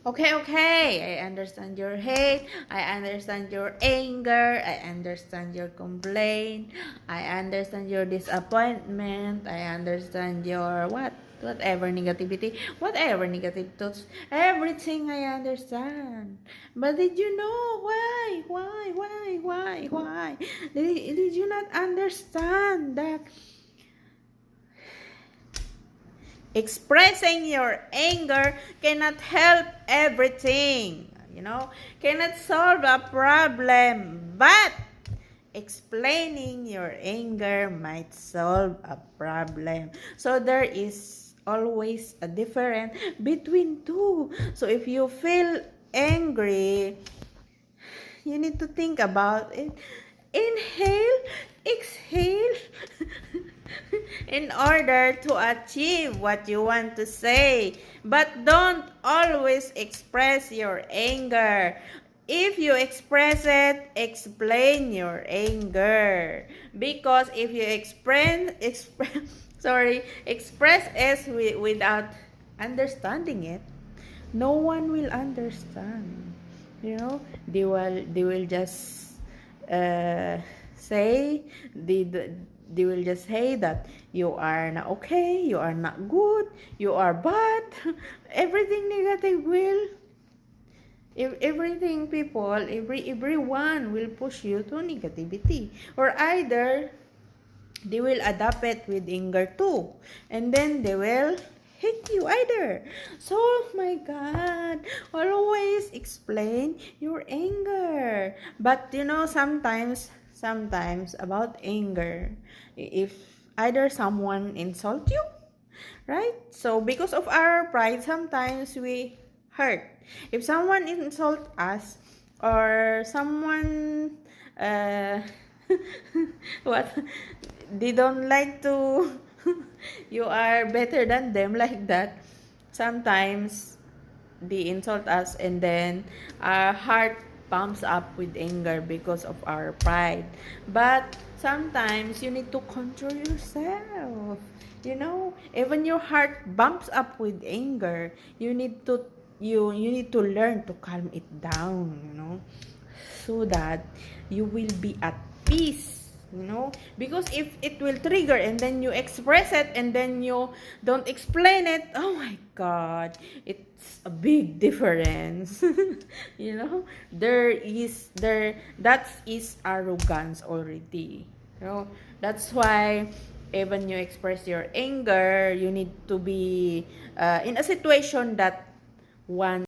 Okay, I understand your hate, I understand your anger, I understand your complaint, I understand your disappointment, I understand your whatever negativity, whatever negative thoughts, everything I understand. But did you know why? Did you not understand that expressing your anger cannot help everything, cannot solve a problem, but explaining your anger might solve a problem. So there is always a difference between two. So if you feel angry, you need to think about it. Inhale, exhale. In order to achieve what you want to say. But don't always express your anger. If you express it, explain your anger. Because if you express it without understanding it, no one will understand. They will just say they will just say that you are not okay, you are not good, you are bad. Everything negative will, everything people, everyone will push you to negativity, or either they will adapt it with anger too, and then they will hate you either. So, my God, always explain your anger. But sometimes about anger, if either someone insult you, right? So because of our pride, sometimes we hurt. If someone insult us, or someone uh, what, they don't like to you are better than them, like that. Sometimes they insult us, and then our heart pumps up with anger because of our pride. But sometimes you need to control yourself. Even your heart bumps up with anger, you need to learn to calm it down, so that you will be at peace. Because if it will trigger, and then you express it, and then you don't explain it, oh my God, it's a big difference. That is arrogance already. That's why even you express your anger, you need to be in a situation that one